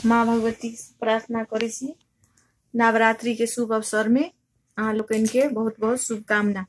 माँ भगवती से प्रार्थना करी सी नवरात्रि के शुभ अवसर में अहाँ लोगन के बहुत बहुत शुभकामना।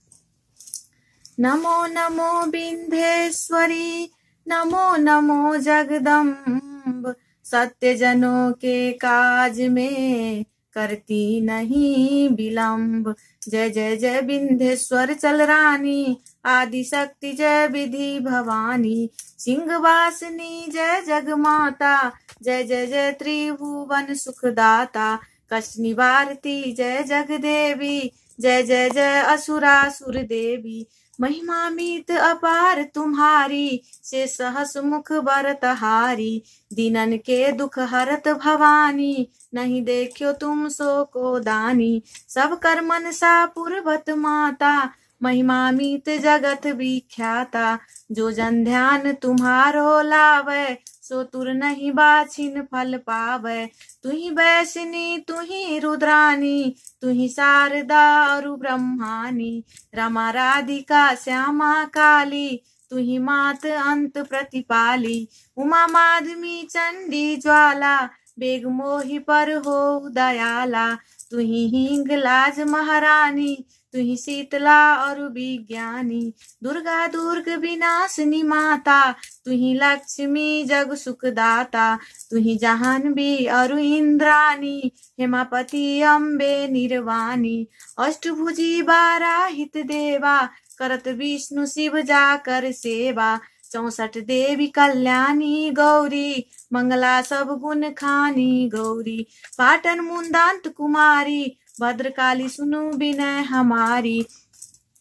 नमो नमो विंध्येश्वरी, नमो नमो जगदम्ब, सत्य जनों के काज में करती नहीं विलंब। जय जय जय विंध्येश्वर चल रानी, आदि शक्ति जय विधि भवानी, सिंहवासिनी जय जग माता, जय जय जय त्रिभुवन सुखदाता, कष्ट निवारती जय जग देवी, जय जय जय असुरासुर देवी। महिमा मीत अपार तुम्हारी, से सहस मुख बरतहारी, दीनन के दुख हरत भवानी, नहीं देखियो तुम सो को दानी। सब कर मनसा पूर्वत माता, महिमा मीत जगत विख्याता, जो जन ध्यान तुम्हारो लावे, सो तुर नहीं बाछिन फल पावे। तुही बैसिनी तुही रुद्रानी, तुही शारदा और ब्रह्मानी, रमा राधिका श्यामा काली, तुही मात अंत प्रतिपाली। उमा माधवी चंडी ज्वाला, बेग मोहि पर हो दयाला, तुही हिंगलाज महारानी, तुही शीतला और विज्ञानी। दुर्गा दुर्ग विनाशिनी माता, तुही लक्ष्मी जग सुखदाता, तुही जाह्नवी और इंद्रानी, हेमापति अम्बे निर्वाणी। अष्टभुजी बाराहित देवा, करत विष्णु शिव जाकर सेवा। 64 देवी कल्याणी गौरी, मंगला सब गुण खानी गौरी। पाटन मुंदांत कुमारी, भद्रकाली सुनु विनय हमारी।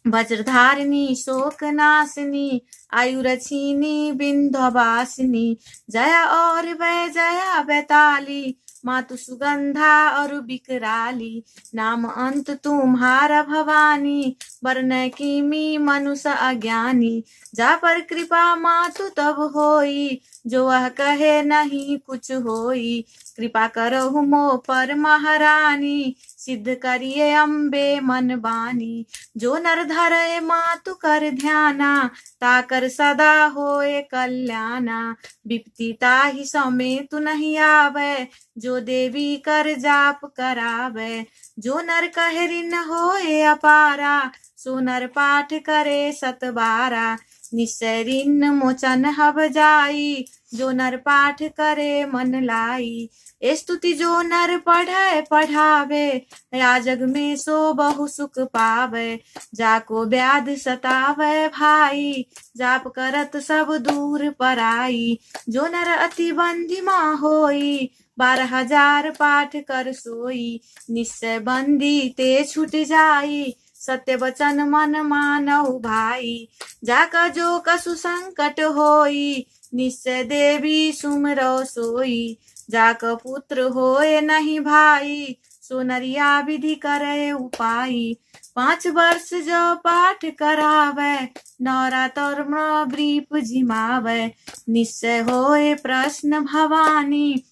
वज्रधारिणी शोकनाशिनी, आयुरक्षिणी विंध्यवासिनी, जया और वै जया बैताली, मातु सुगंधा और विकराली। नाम अंत तुम्हारा भवानी, वरन किमी मनुष्य अज्ञानी। जा पर कृपा मातु तब होई, जो वह कहे नहीं कुछ होई। कृपा करहु मो पर महारानी, सिद्ध करिए अम्बे मन बानी। जो नर धरे मातु कर ध्याना, ताकर सदा होए कल्याणा। विपत्ति ताहि समेत नहीं आवे, जो देवी कर जाप करावे। जो नर कहे ऋण होए अपारा, सो नर पाठ करे सतबारा। निश्चय ऋण मोचन हब जाई, जो नर पाठ करे मन लाई। स्तुति जो नर पढ़े पढ़ावे, या जग में सो बहु सुख पावे। जाको व्याध सतावे भाई, जाप करत सब दूर पराई। जो नर अति बंदिमा होई, 12,000 पाठ कर सोई। निश्चय बंदी ते छूट जाई, सत्य वचन मन मानव भाई। जाका जो कसु संकट होई, निश्चय देवी सुमरो सोई। जाका पुत्र होए नहीं भाई, सो नरिया विधि करे उपाई। 5 वर्ष जो पाठ करावे, नवरात्र ब्रीप जिमावे। निश्चय होए प्रश्न भवानी,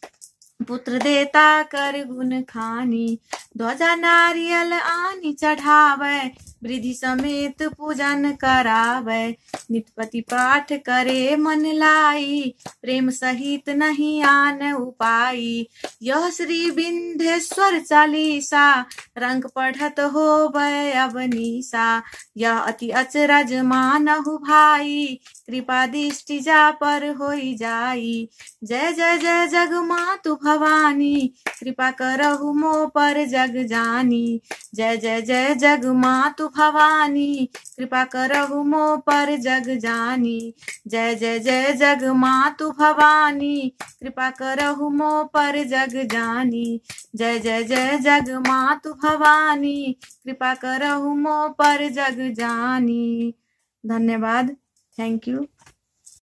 पुत्र देता कर गुण खानी। ध्वजा नारियल आनी चढ़ावे, वृद्धि समेत पूजन करावे। नितपति पाठ करे मन लाई, प्रेम सहित नहीं आन उपाई। यह श्री विंध्येश्वर चालीसा, रंग पढ़त होबै अवनीसा। यह अति अचरज मानहु भाई, कृपा दृष्टि जा पर होई जाई। जय जय जय जग मातु भवानी, कृपा करहु मो पर जग जानी। जय जय जय जग मातु भवानी, कृपा करहु मो पर जग जानी। जय जय जय जग मातु भवानी, कृपा करहु मो पर जग जानी। जय जय जय जग मातु भवानी, कृपा करहु मो पर जग जानी। धन्यवाद। Thank you.